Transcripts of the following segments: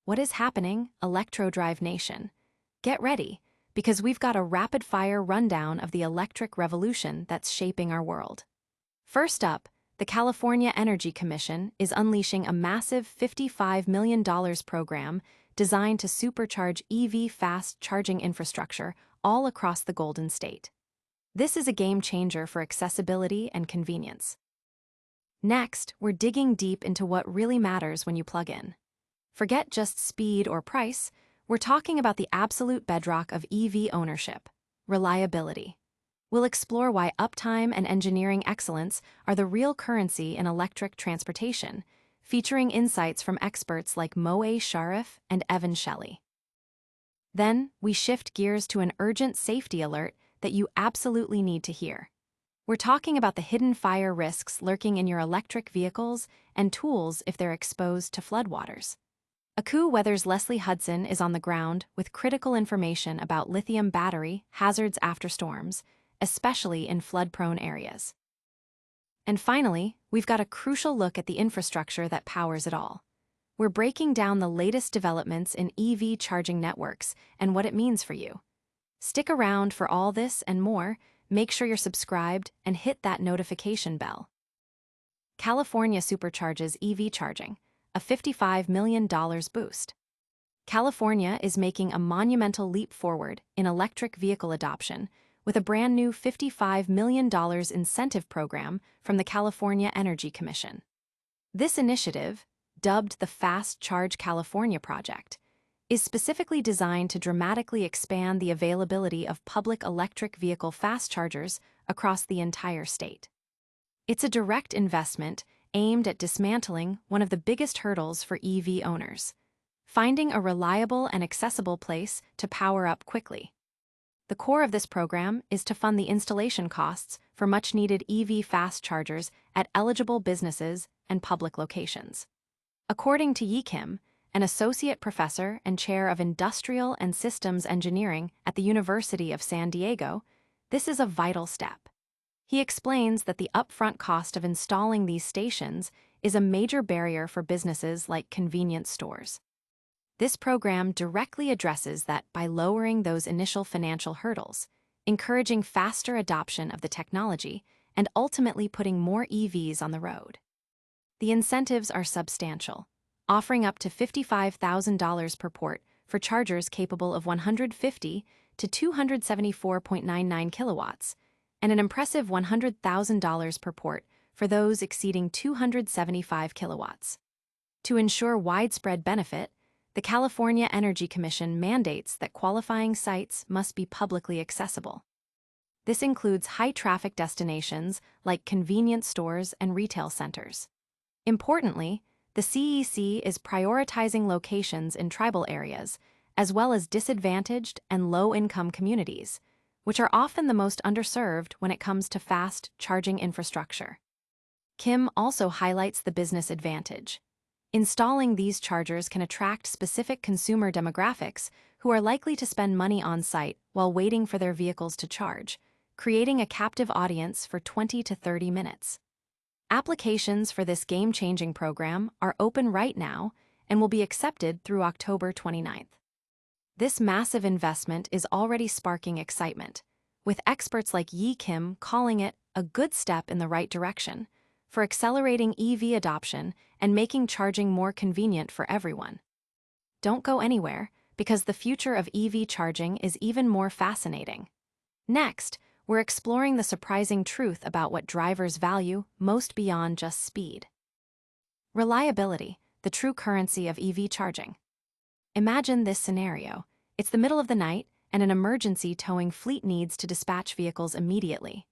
What is happening, ElectroDrive Nation? Get ready, because we've got a rapid-fire rundown of the electric revolution that's shaping our world. First up, the California Energy Commission is unleashing a massive $55 million program designed to supercharge EV fast charging infrastructure all across the Golden State. This is a game changer for accessibility and convenience. Next, we're digging deep into what really matters when you plug in. Forget just speed or price, we're talking about the absolute bedrock of EV ownership: reliability. We'll explore why uptime and engineering excellence are the real currency in electric transportation, featuring insights from experts like Moe Sharif and Evan Shelley. Then, we shift gears to an urgent safety alert that you absolutely need to hear. We're talking about the hidden fire risks lurking in your electric vehicles and tools if they're exposed to floodwaters. AccuWeather's Leslie Hudson is on the ground with critical information about lithium battery hazards after storms, especially in flood-prone areas. And finally, we've got a crucial look at the infrastructure that powers it all. We're breaking down the latest developments in EV charging networks and what it means for you. Stick around for all this and more. Make sure you're subscribed and hit that notification bell. California supercharges EV charging, a $55 million boost. California is making a monumental leap forward in electric vehicle adoption with a brand new $55 million incentive program from the California Energy Commission. This initiative, dubbed the Fast Charge California Project, is specifically designed to dramatically expand the availability of public electric vehicle fast chargers across the entire state. It's a direct investment aimed at dismantling one of the biggest hurdles for EV owners: finding a reliable and accessible place to power up quickly. The core of this program is to fund the installation costs for much-needed EV fast chargers at eligible businesses and public locations. According to Yi Kim, an associate professor and chair of industrial and systems engineering at the University of San Diego, this is a vital step. He explains that the upfront cost of installing these stations is a major barrier for businesses like convenience stores. This program directly addresses that by lowering those initial financial hurdles, encouraging faster adoption of the technology, and ultimately putting more EVs on the road. The incentives are substantial, offering up to $55,000 per port for chargers capable of 150 to 274.99 kilowatts, and an impressive $100,000 per port for those exceeding 275 kilowatts. To ensure widespread benefit, the California Energy Commission mandates that qualifying sites must be publicly accessible. This includes high-traffic destinations like convenience stores and retail centers. Importantly, the CEC is prioritizing locations in tribal areas, as well as disadvantaged and low-income communities, which are often the most underserved when it comes to fast charging infrastructure. Kim also highlights the business advantage. Installing these chargers can attract specific consumer demographics who are likely to spend money on site while waiting for their vehicles to charge, creating a captive audience for 20 to 30 minutes. Applications for this game-changing program are open right now and will be accepted through October 29th. This massive investment is already sparking excitement, with experts like Yi Kim calling it a good step in the right direction for accelerating EV adoption and making charging more convenient for everyone. Don't go anywhere, because the future of EV charging is even more fascinating. Next, we're exploring the surprising truth about what drivers value most beyond just speed. Reliability, the true currency of EV charging. Imagine this scenario. It's the middle of the night, and an emergency towing fleet needs to dispatch vehicles immediately.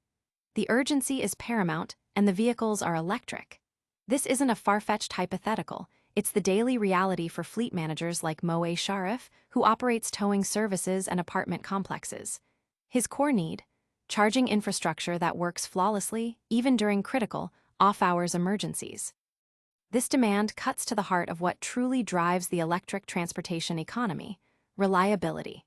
The urgency is paramount, and the vehicles are electric. This isn't a far-fetched hypothetical. It's the daily reality for fleet managers like Moe Sharif, who operates towing services and apartment complexes. His core need: charging infrastructure that works flawlessly, even during critical, off-hours emergencies. This demand cuts to the heart of what truly drives the electric transportation economy: reliability.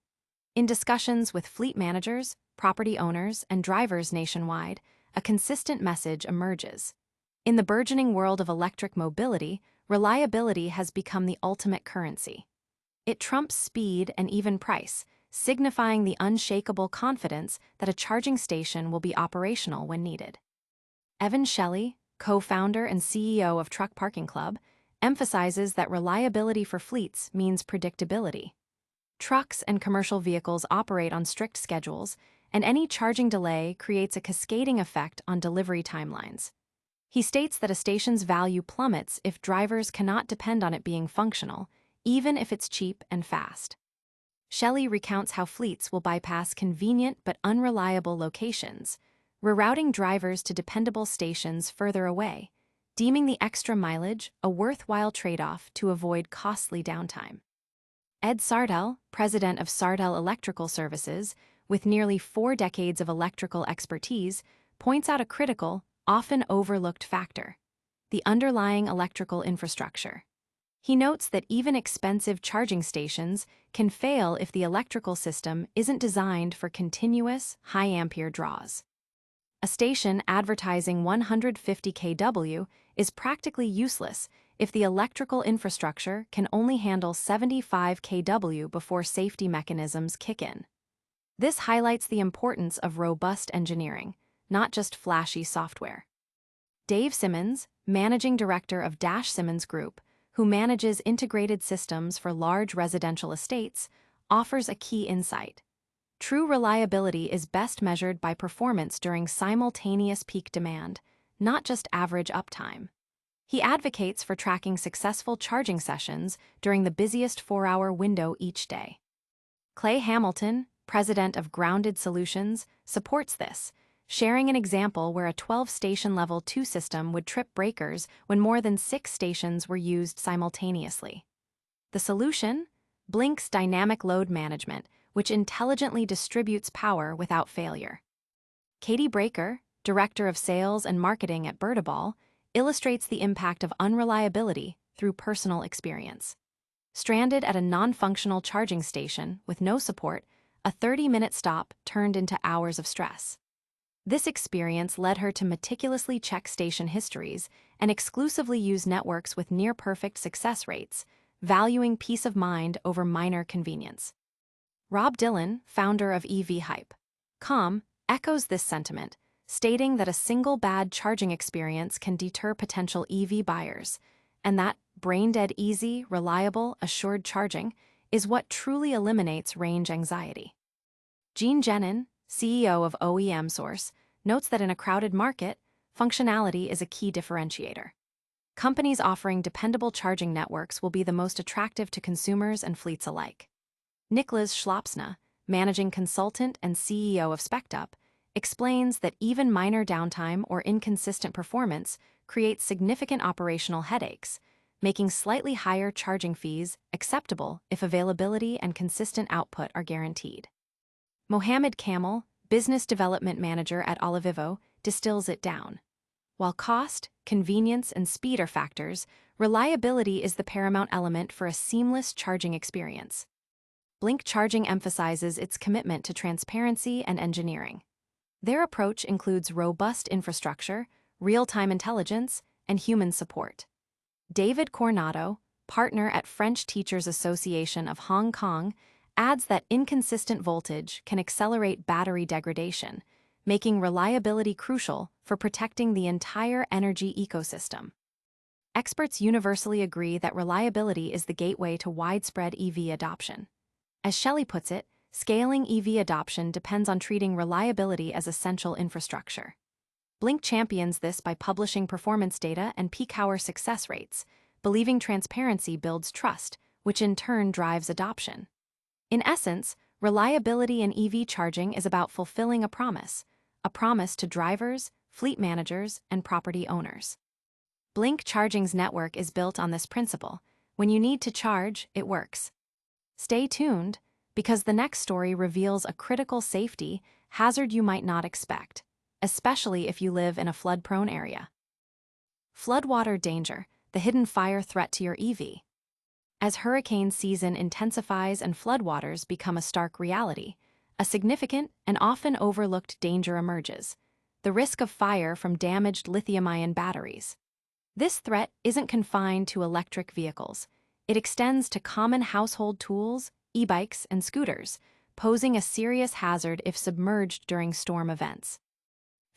In discussions with fleet managers, property owners, and drivers nationwide, a consistent message emerges. In the burgeoning world of electric mobility, reliability has become the ultimate currency. It trumps speed and even price, signifying the unshakable confidence that a charging station will be operational when needed. Evan Shelley, co-founder and CEO of Truck Parking Club, emphasizes that reliability for fleets means predictability. Trucks and commercial vehicles operate on strict schedules, and any charging delay creates a cascading effect on delivery timelines. He states that a station's value plummets if drivers cannot depend on it being functional, even if it's cheap and fast. Shelley recounts how fleets will bypass convenient but unreliable locations, rerouting drivers to dependable stations further away, deeming the extra mileage a worthwhile trade-off to avoid costly downtime. Ed Sardell, president of Sardell Electrical Services, with nearly 4 decades of electrical expertise, points out a critical, often overlooked factor: the underlying electrical infrastructure. He notes that even expensive charging stations can fail if the electrical system isn't designed for continuous, high-ampere draws. A station advertising 150 kW is practically useless if the electrical infrastructure can only handle 75 kW before safety mechanisms kick in. This highlights the importance of robust engineering, not just flashy software. Dave Simmons, managing director of Dash Simmons Group, who manages integrated systems for large residential estates, offers a key insight. True reliability is best measured by performance during simultaneous peak demand, not just average uptime. He advocates for tracking successful charging sessions during the busiest 4-hour window each day. Clay Hamilton, president of Grounded Solutions, supports this, sharing an example where a 12-station Level 2 system would trip breakers when more than 6 stations were used simultaneously. The solution? Blink's dynamic load management, which intelligently distributes power without failure. Katie Breaker, director of sales and marketing at Birdaball, illustrates the impact of unreliability through personal experience. Stranded at a non-functional charging station with no support, a 30-minute stop turned into hours of stress. This experience led her to meticulously check station histories and exclusively use networks with near-perfect success rates, valuing peace of mind over minor convenience. Rob Dillon, founder of EV.com, echoes this sentiment, stating that a single bad charging experience can deter potential EV buyers, and that brain-dead easy, reliable, assured charging is what truly eliminates range anxiety. Gene Jenin, CEO of OEM Source, notes that in a crowded market, functionality is a key differentiator. Companies offering dependable charging networks will be the most attractive to consumers and fleets alike. Niklas Schlopsna, managing consultant and CEO of SpectUp, explains that even minor downtime or inconsistent performance creates significant operational headaches, making slightly higher charging fees acceptable if availability and consistent output are guaranteed. Mohammed Kamel, business development manager at Olivivo, distills it down. While cost, convenience, and speed are factors, reliability is the paramount element for a seamless charging experience. Blink Charging emphasizes its commitment to transparency and engineering. Their approach includes robust infrastructure, real-time intelligence, and human support. David Coronado, partner at French Teachers Association of Hong Kong, adds that inconsistent voltage can accelerate battery degradation, making reliability crucial for protecting the entire energy ecosystem. Experts universally agree that reliability is the gateway to widespread EV adoption. As Shelley puts it, scaling EV adoption depends on treating reliability as essential infrastructure. Blink champions this by publishing performance data and peak hour success rates, believing transparency builds trust, which in turn drives adoption. In essence, reliability in EV charging is about fulfilling a promise to drivers, fleet managers, and property owners. Blink Charging's network is built on this principle. When you need to charge, it works. Stay tuned, because the next story reveals a critical safety hazard you might not expect, especially if you live in a flood-prone area. Floodwater Danger, the hidden fire threat to your EV. As hurricane season intensifies and floodwaters become a stark reality, a significant and often overlooked danger emerges: the risk of fire from damaged lithium-ion batteries. This threat isn't confined to electric vehicles. It extends to common household tools, e-bikes, and scooters, posing a serious hazard if submerged during storm events.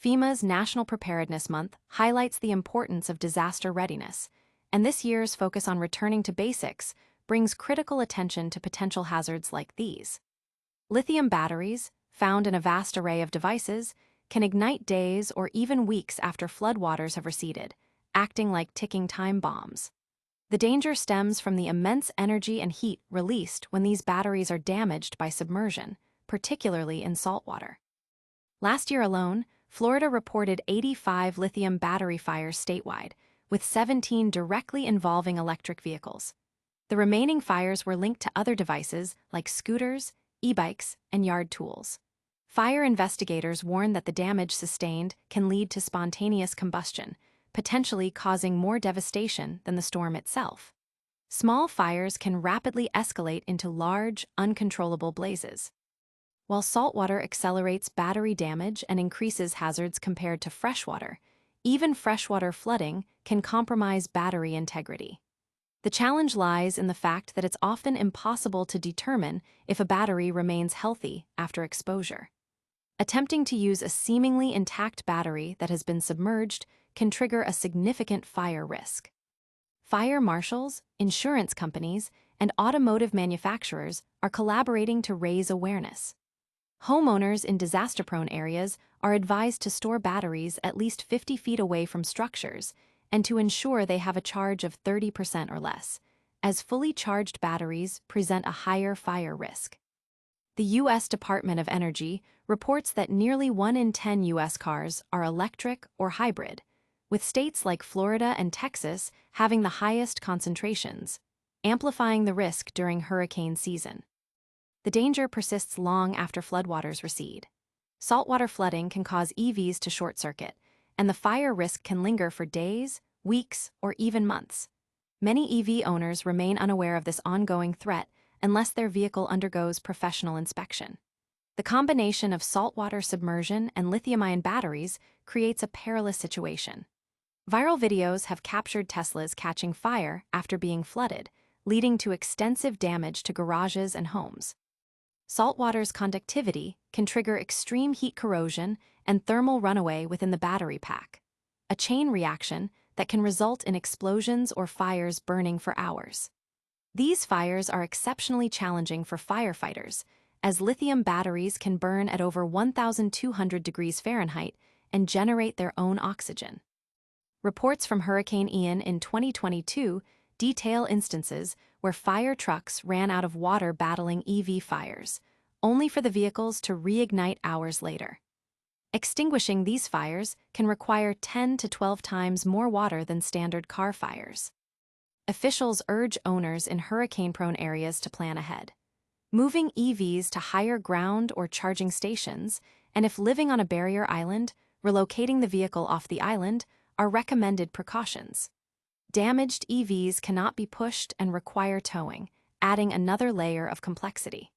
FEMA's National Preparedness Month highlights the importance of disaster readiness, and this year's focus on returning to basics brings critical attention to potential hazards like these. Lithium batteries, found in a vast array of devices, can ignite days or even weeks after floodwaters have receded, acting like ticking time bombs. The danger stems from the immense energy and heat released when these batteries are damaged by submersion, particularly in saltwater. Last year alone, Florida reported 85 lithium battery fires statewide, with 17 directly involving electric vehicles. The remaining fires were linked to other devices like scooters, e-bikes, and yard tools. Fire investigators warn that the damage sustained can lead to spontaneous combustion, potentially causing more devastation than the storm itself. Small fires can rapidly escalate into large, uncontrollable blazes. While saltwater accelerates battery damage and increases hazards compared to freshwater, even freshwater flooding can compromise battery integrity. The challenge lies in the fact that it's often impossible to determine if a battery remains healthy after exposure. Attempting to use a seemingly intact battery that has been submerged can trigger a significant fire risk. Fire marshals, insurance companies, and automotive manufacturers are collaborating to raise awareness. Homeowners in disaster-prone areas are advised to store batteries at least 50 feet away from structures and to ensure they have a charge of 30% or less, as fully charged batteries present a higher fire risk. The U.S. Department of Energy reports that nearly 1 in 10 U.S. cars are electric or hybrid, with states like Florida and Texas having the highest concentrations, amplifying the risk during hurricane season. The danger persists long after floodwaters recede. Saltwater flooding can cause EVs to short-circuit, and the fire risk can linger for days, weeks, or even months. Many EV owners remain unaware of this ongoing threat unless their vehicle undergoes professional inspection. The combination of saltwater submersion and lithium-ion batteries creates a perilous situation. Viral videos have captured Teslas catching fire after being flooded, leading to extensive damage to garages and homes. Saltwater's conductivity can trigger extreme heat corrosion and thermal runaway within the battery pack, a chain reaction that can result in explosions or fires burning for hours. These fires are exceptionally challenging for firefighters, as lithium batteries can burn at over 1,200 degrees Fahrenheit and generate their own oxygen. Reports from Hurricane Ian in 2022 detail instances where fire trucks ran out of water battling EV fires, only for the vehicles to reignite hours later. Extinguishing these fires can require 10 to 12 times more water than standard car fires. Officials urge owners in hurricane-prone areas to plan ahead, moving EVs to higher ground or charging stations, and if living on a barrier island, relocating the vehicle off the island are recommended precautions. Damaged EVs cannot be pushed and require towing, adding another layer of complexity.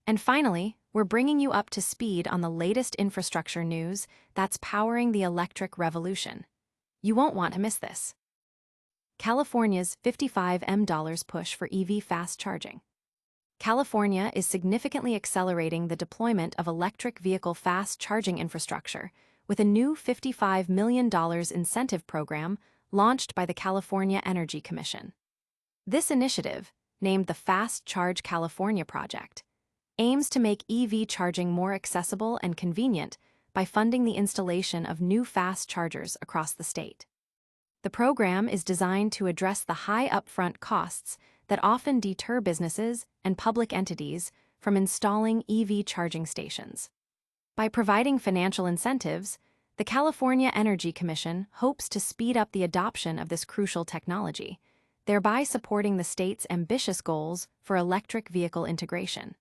And finally, we're bringing you up to speed on the latest infrastructure news that's powering the electric revolution. You won't want to miss this. California's $55 push for EV fast charging. California is significantly accelerating the deployment of electric vehicle fast charging infrastructure with a new $55 million incentive program launched by the California Energy Commission. This initiative, named the Fast Charge California Project, aims to make EV charging more accessible and convenient by funding the installation of new fast chargers across the state. The program is designed to address the high upfront costs that often deter businesses and public entities from installing EV charging stations. By providing financial incentives, the California Energy Commission hopes to speed up the adoption of this crucial technology, thereby supporting the state's ambitious goals for electric vehicle integration.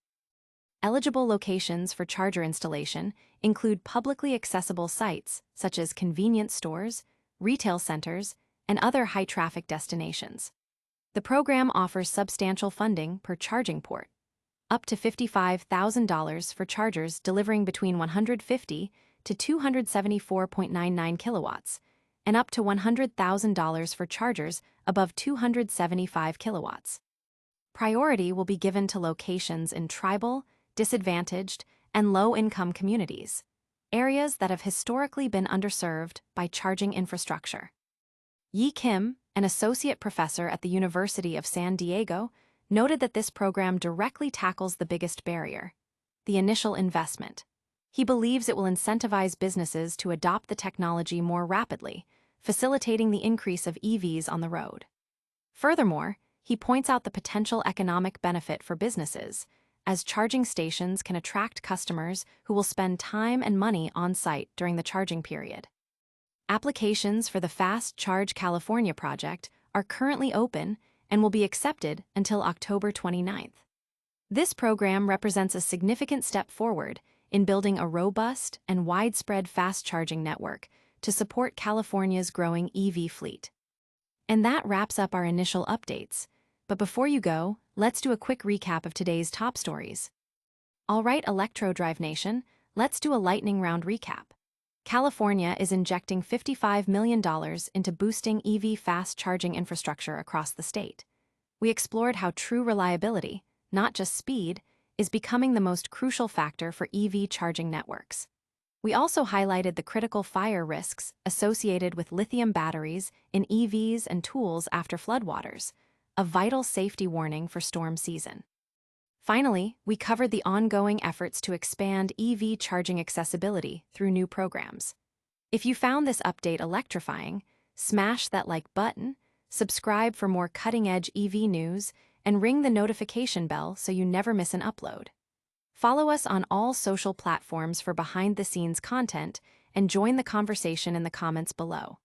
Eligible locations for charger installation include publicly accessible sites such as convenience stores, retail centers, and other high-traffic destinations. The program offers substantial funding per charging port, up to $55,000 for chargers delivering between 150 to 274.99 kilowatts, and up to $100,000 for chargers above 275 kilowatts. Priority will be given to locations in tribal, disadvantaged, and low-income communities, areas that have historically been underserved by charging infrastructure. Yi Kim, an associate professor at the University of San Diego, noted that this program directly tackles the biggest barrier: the initial investment. He believes it will incentivize businesses to adopt the technology more rapidly, facilitating the increase of EVs on the road. Furthermore, he points out the potential economic benefit for businesses, as charging stations can attract customers who will spend time and money on site during the charging period. Applications for the Fast Charge California project are currently open and will be accepted until October 29th. This program represents a significant step forward in building a robust and widespread fast charging network to support California's growing EV fleet. And that wraps up our initial updates. But before you go, let's do a quick recap of today's top stories. All right, ElectroDrive Nation, let's do a lightning round recap. California is injecting $55 million into boosting EV fast charging infrastructure across the state. We explored how true reliability, not just speed, is becoming the most crucial factor for EV charging networks. We also highlighted the critical fire risks associated with lithium batteries in EVs and tools after floodwaters, a vital safety warning for storm season. Finally, we covered the ongoing efforts to expand EV charging accessibility through new programs. If you found this update electrifying, smash that like button, subscribe for more cutting-edge EV news, and ring the notification bell so you never miss an upload. Follow us on all social platforms for behind-the-scenes content and join the conversation in the comments below.